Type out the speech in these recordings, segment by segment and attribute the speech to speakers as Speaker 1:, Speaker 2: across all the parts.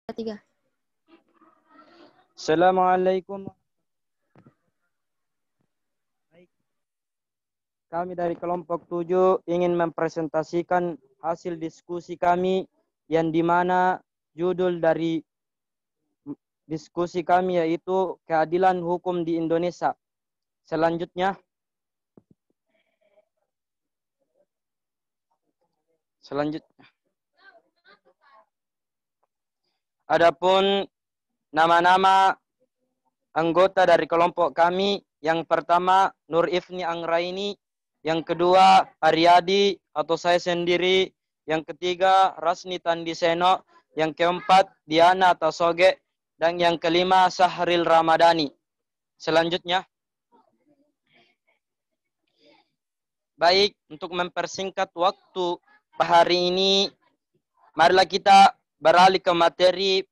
Speaker 1: Tiga.
Speaker 2: Assalamualaikum. Kami dari kelompok 7 ingin mempresentasikan hasil diskusi kami yang dimana judul dari diskusi kami yaitu keadilan hukum di Indonesia. Selanjutnya. Adapun nama-nama anggota dari kelompok kami, yang pertama Nur Ifni Anggraini, yang kedua Aryadi atau saya sendiri, yang ketiga Rasni Tandiseno, yang keempat Diana Tasoge, dan yang kelima Sahril Ramadhani. Selanjutnya. Baik, untuk mempersingkat waktu hari ini, marilah kita beralih ke materi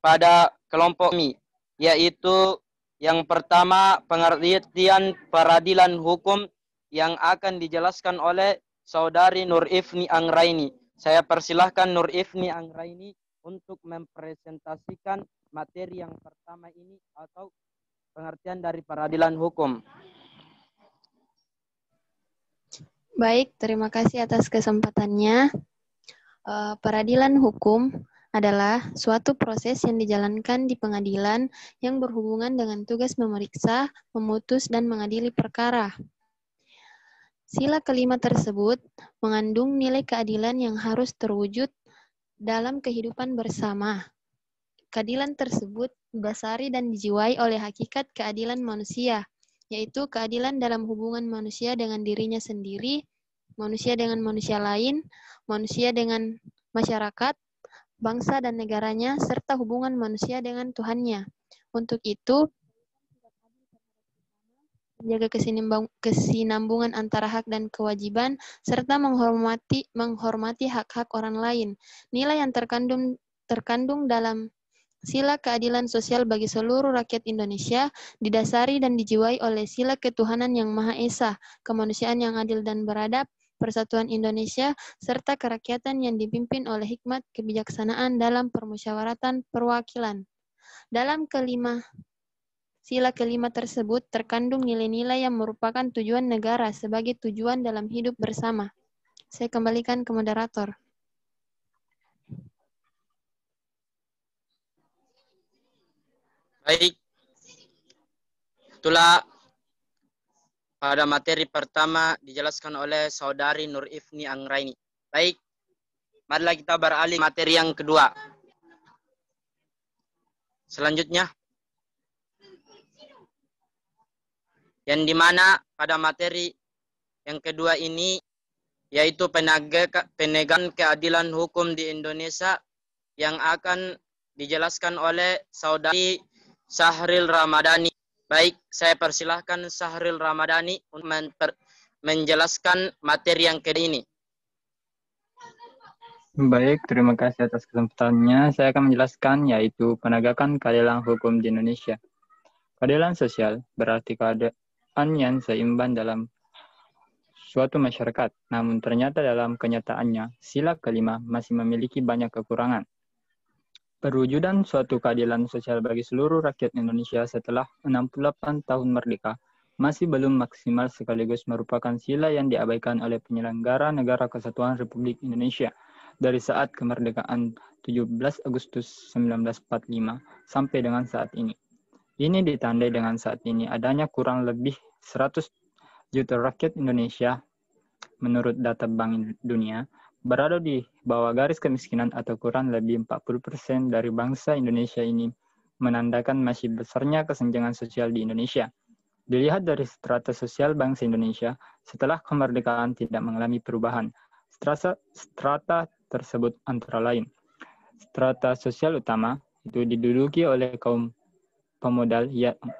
Speaker 2: pada kelompok kami, yaitu yang pertama pengertian peradilan hukum yang akan dijelaskan oleh saudari Nur Ifni Anggraini. Saya persilahkan Nur Ifni Anggraini untuk mempresentasikan materi yang pertama ini atau pengertian dari peradilan hukum.
Speaker 1: Baik, terima kasih atas kesempatannya. Peradilan hukum adalah suatu proses yang dijalankan di pengadilan yang berhubungan dengan tugas memeriksa, memutus, dan mengadili perkara. Sila kelima tersebut mengandung nilai keadilan yang harus terwujud dalam kehidupan bersama. Keadilan tersebut didasari dan dijiwai oleh hakikat keadilan manusia, yaitu keadilan dalam hubungan manusia dengan dirinya sendiri, manusia dengan manusia lain, manusia dengan masyarakat, bangsa dan negaranya, serta hubungan manusia dengan Tuhannya. Untuk itu, menjaga kesinambungan antara hak dan kewajiban, serta menghormati hak-hak orang lain. Nilai yang terkandung dalam sila keadilan sosial bagi seluruh rakyat Indonesia didasari dan dijiwai oleh sila ketuhanan yang Maha Esa, kemanusiaan yang adil dan beradab, persatuan Indonesia, serta kerakyatan yang dipimpin oleh hikmat kebijaksanaan dalam permusyawaratan perwakilan. Dalam sila kelima tersebut terkandung nilai-nilai yang merupakan tujuan negara sebagai tujuan dalam hidup bersama. Saya kembalikan ke moderator.
Speaker 2: Baik, itulah pada materi pertama dijelaskan oleh saudari Nur Ifni Anggraini. Baik, marilah kita beralih materi yang kedua. Selanjutnya, yang dimana pada materi yang kedua ini yaitu penegakan keadilan hukum di Indonesia yang akan dijelaskan oleh saudari Sahril Ramadhani. Baik, saya persilahkan Sahril Ramadhani untuk menjelaskan materi yang kedua ini.
Speaker 3: Baik, terima kasih atas kesempatannya. Saya akan menjelaskan yaitu penegakan keadilan hukum di Indonesia. Keadilan sosial berarti keadaan yang seimbang dalam suatu masyarakat. Namun ternyata dalam kenyataannya, sila kelima masih memiliki banyak kekurangan. Perwujudan suatu keadilan sosial bagi seluruh rakyat Indonesia setelah 68 tahun merdeka masih belum maksimal sekaligus merupakan sila yang diabaikan oleh penyelenggara Negara Kesatuan Republik Indonesia dari saat kemerdekaan 17 Agustus 1945 sampai dengan saat ini. Ini ditandai dengan saat ini adanya kurang lebih 100 juta rakyat Indonesia menurut data Bank Dunia berada di bawah garis kemiskinan atau kurang lebih 40% dari bangsa Indonesia ini menandakan masih besarnya kesenjangan sosial di Indonesia. Dilihat dari strata sosial bangsa Indonesia, setelah kemerdekaan tidak mengalami perubahan. Strata tersebut antara lain. Strata sosial utama itu diduduki oleh kaum pemodal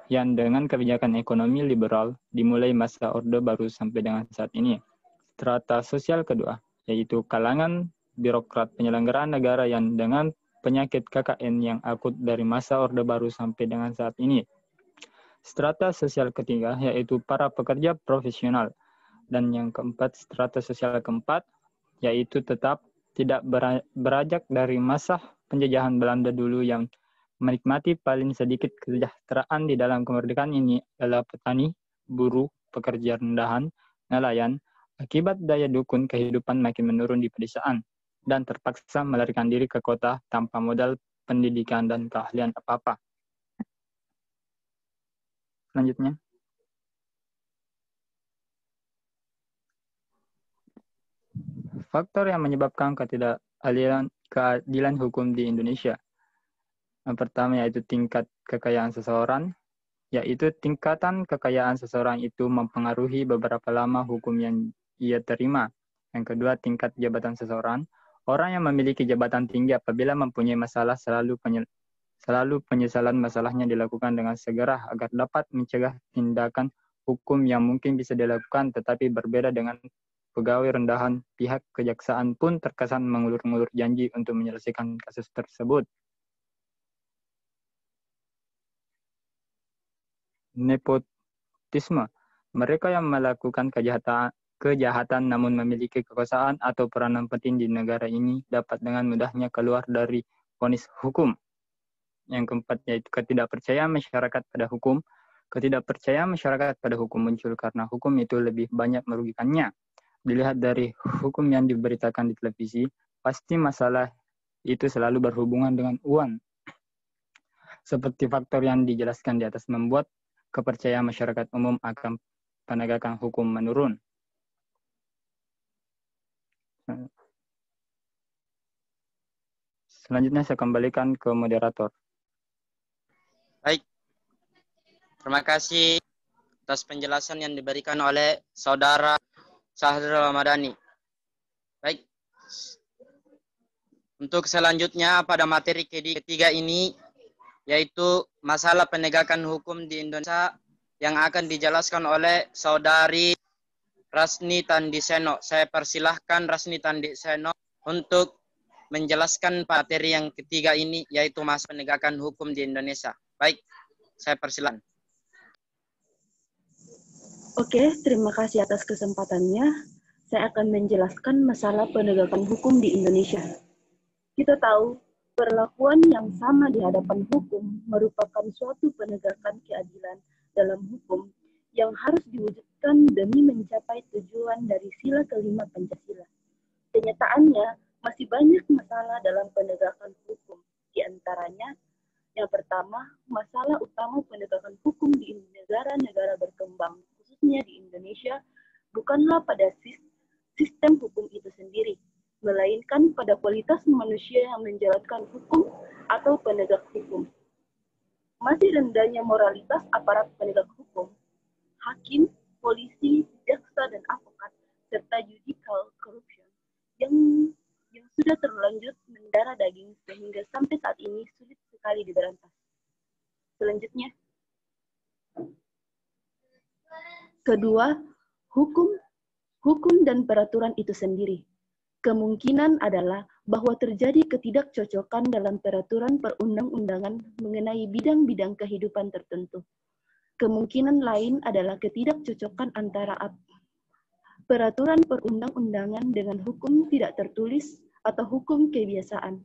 Speaker 3: yang dengan kebijakan ekonomi liberal dimulai masa Orde Baru sampai dengan saat ini. Strata sosial kedua, yaitu kalangan birokrat penyelenggaraan negara yang dengan penyakit KKN yang akut dari masa Orde Baru sampai dengan saat ini. Strata sosial ketiga, yaitu para pekerja profesional. Dan yang keempat, strata sosial keempat, yaitu tetap tidak beranjak dari masa penjajahan Belanda dulu yang menikmati paling sedikit kesejahteraan di dalam kemerdekaan ini adalah petani, buruh, pekerja rendahan, nelayan. Akibat daya dukun kehidupan makin menurun di pedesaan dan terpaksa melarikan diri ke kota tanpa modal pendidikan dan keahlian apa-apa. Selanjutnya. Faktor yang menyebabkan keadilan hukum di Indonesia. Yang pertama yaitu tingkat kekayaan seseorang, yaitu tingkatan kekayaan seseorang itu mempengaruhi beberapa lama hukum yang ia terima. Yang kedua, tingkat jabatan seseorang. Orang yang memiliki jabatan tinggi apabila mempunyai masalah selalu penyesalan masalahnya dilakukan dengan segera agar dapat mencegah tindakan hukum yang mungkin bisa dilakukan, tetapi berbeda dengan pegawai rendahan. Pihak kejaksaan pun terkesan mengulur-ngulur janji untuk menyelesaikan kasus tersebut. Nepotisme. Mereka yang melakukan kejahatan namun memiliki kekuasaan atau peranan penting di negara ini dapat dengan mudahnya keluar dari vonis hukum. Yang keempat yaitu ketidakpercayaan masyarakat pada hukum. Ketidakpercayaan masyarakat pada hukum muncul karena hukum itu lebih banyak merugikannya. Dilihat dari hukum yang diberitakan di televisi, pasti masalah itu selalu berhubungan dengan uang. Seperti faktor yang dijelaskan di atas membuat kepercayaan masyarakat umum akan penegakan hukum menurun. Selanjutnya saya kembalikan ke moderator.
Speaker 2: Baik, terima kasih atas penjelasan yang diberikan oleh Saudara Sahrul Ramadhani. Baik, untuk selanjutnya pada materi ketiga ini, yaitu masalah penegakan hukum di Indonesia yang akan dijelaskan oleh Saudari Rasni Tandiseno. Saya persilahkan Rasni Tandiseno untuk menjelaskan materi yang ketiga ini, yaitu masalah penegakan hukum di Indonesia. Baik, saya persilahkan.
Speaker 4: Oke, terima kasih atas kesempatannya. Saya akan menjelaskan masalah penegakan hukum di Indonesia. Kita tahu, perlakuan yang sama di hadapan hukum merupakan suatu penegakan keadilan dalam hukum yang harus diwujudkan demi mencapai tujuan dari sila kelima Pancasila. Kenyataannya, masih banyak masalah dalam penegakan hukum. Di antaranya, yang pertama, masalah utama penegakan hukum di negara-negara berkembang, khususnya di Indonesia, bukanlah pada sistem hukum itu sendiri, melainkan pada kualitas manusia yang menjalankan hukum atau penegak hukum. Masih rendahnya moralitas aparat penegak hukum, hakim, polisi, jaksa, dan advokat, serta judicial corruption yang sudah terlanjur mendarah daging sehingga sampai saat ini sulit sekali diberantas. Selanjutnya, kedua, hukum dan peraturan itu sendiri. Kemungkinan adalah bahwa terjadi ketidakcocokan dalam peraturan perundang-undangan mengenai bidang-bidang kehidupan tertentu. Kemungkinan lain adalah ketidakcocokan antara peraturan perundang-undangan dengan hukum tidak tertulis atau hukum kebiasaan.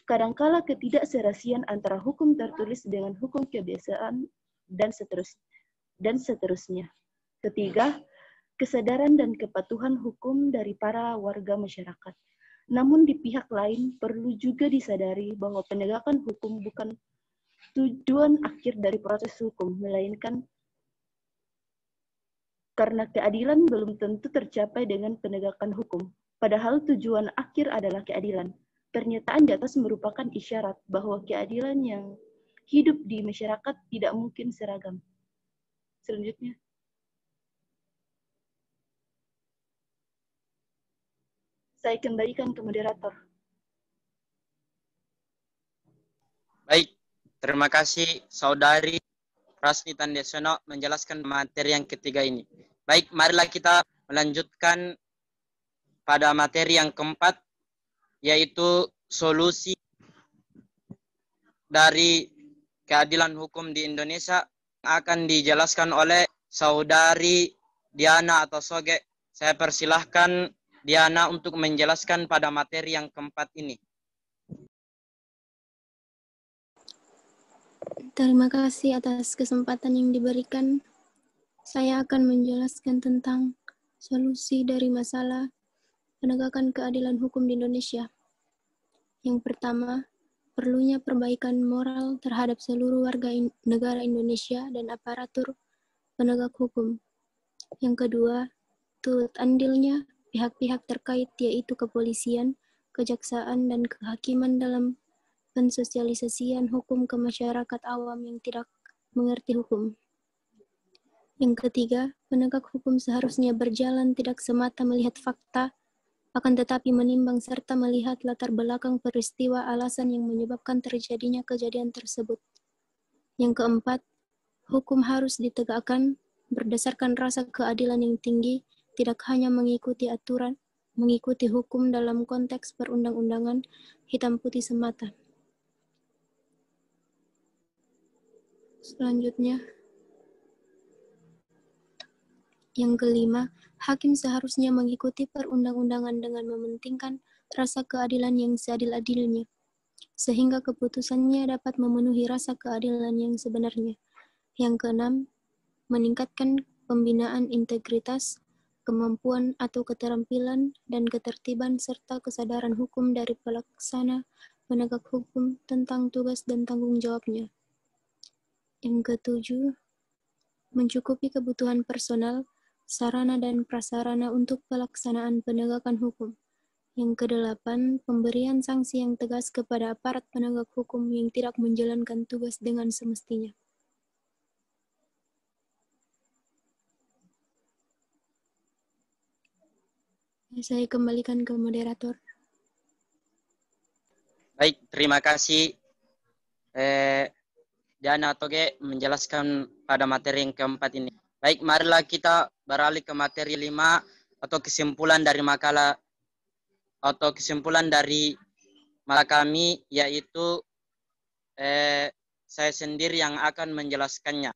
Speaker 4: Kadangkala ketidakserasian antara hukum tertulis dengan hukum kebiasaan dan seterusnya. Ketiga, kesadaran dan kepatuhan hukum dari para warga masyarakat. Namun di pihak lain perlu juga disadari bahwa penegakan hukum bukan tujuan akhir dari proses hukum, melainkan karena keadilan belum tentu tercapai dengan penegakan hukum. Padahal tujuan akhir adalah keadilan. Pernyataan di atas merupakan isyarat bahwa keadilan yang hidup di masyarakat tidak mungkin seragam. Selanjutnya. Saya kembalikan ke moderator.
Speaker 2: Baik, terima kasih Saudari Rasni Tandiseno menjelaskan materi yang ketiga ini. Baik, marilah kita melanjutkan pada materi yang keempat, yaitu solusi dari keadilan hukum di Indonesia akan dijelaskan oleh Saudari Diana atau Soge. Saya persilahkan Diana untuk menjelaskan pada materi yang keempat ini.
Speaker 5: Terima kasih atas kesempatan yang diberikan. Saya akan menjelaskan tentang solusi dari masalah penegakan keadilan hukum di Indonesia. Yang pertama, perlunya perbaikan moral terhadap seluruh warga negara Indonesia dan aparatur penegak hukum. Yang kedua, turut andilnya pihak-pihak terkait yaitu kepolisian, kejaksaan, dan kehakiman dalam pensosialisasian hukum ke masyarakat awam yang tidak mengerti hukum. Yang ketiga, penegak hukum seharusnya berjalan tidak semata melihat fakta, akan tetapi menimbang serta melihat latar belakang peristiwa alasan yang menyebabkan terjadinya kejadian tersebut. Yang keempat, hukum harus ditegakkan berdasarkan rasa keadilan yang tinggi, tidak hanya mengikuti aturan, mengikuti hukum dalam konteks perundang-undangan hitam putih semata. Selanjutnya, yang kelima, hakim seharusnya mengikuti perundang-undangan dengan mementingkan rasa keadilan yang seadil-adilnya, sehingga keputusannya dapat memenuhi rasa keadilan yang sebenarnya. Yang keenam, meningkatkan pembinaan integritas, kemampuan atau keterampilan, dan ketertiban serta kesadaran hukum dari pelaksana penegak hukum tentang tugas dan tanggung jawabnya. Yang ketujuh, mencukupi kebutuhan personal, sarana dan prasarana untuk pelaksanaan penegakan hukum. Yang kedelapan, pemberian sanksi yang tegas kepada aparat penegak hukum yang tidak menjalankan tugas dengan semestinya. Saya kembalikan ke moderator.
Speaker 2: Baik, terima kasih Diana Toge menjelaskan pada materi yang keempat ini. Baik, marilah kita beralih ke materi 5 atau kesimpulan dari makalah atau kesimpulan dari makalah kami, yaitu saya sendiri yang akan menjelaskannya.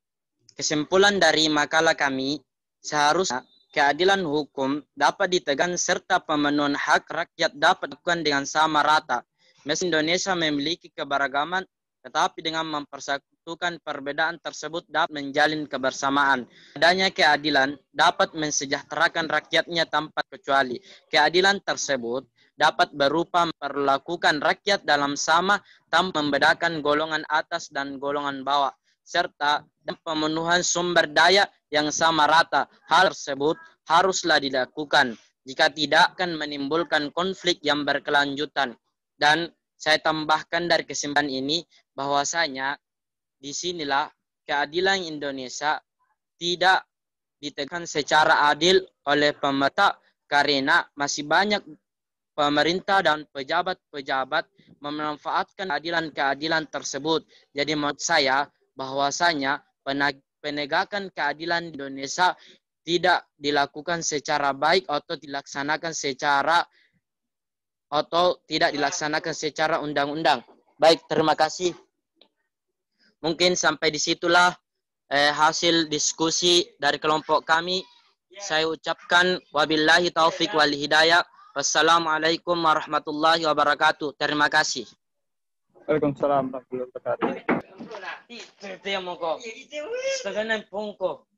Speaker 2: Kesimpulan dari makalah kami, seharusnya keadilan hukum dapat ditegakkan serta pemenuhan hak rakyat dapat dilakukan dengan sama rata. Meski Indonesia memiliki keberagaman, tetapi dengan mempersatukan perbedaan tersebut dapat menjalin kebersamaan. Adanya keadilan dapat mensejahterakan rakyatnya tanpa kecuali. Keadilan tersebut dapat berupa memperlakukan rakyat dalam sama tanpa membedakan golongan atas dan golongan bawah, serta pemenuhan sumber daya yang sama rata. Hal tersebut haruslah dilakukan. Jika tidak, akan menimbulkan konflik yang berkelanjutan. Dan saya tambahkan dari kesimpulan ini, bahwasanya disinilah keadilan Indonesia tidak ditegakkan secara adil oleh pemerintah karena masih banyak pemerintah dan pejabat-pejabat memanfaatkan keadilan tersebut. Jadi menurut saya bahwasanya penegakan keadilan di Indonesia tidak dilakukan secara baik atau tidak dilaksanakan secara undang-undang. Baik, terima kasih. Mungkin sampai disitulah hasil diskusi dari kelompok kami. Saya ucapkan wabillahi taufik wal hidayah. Wassalamualaikum warahmatullahi wabarakatuh. Terima kasih.
Speaker 3: Waalaikumsalam warahmatullahi wabarakatuh.
Speaker 2: Itu yang mau kok. Setengah pungko.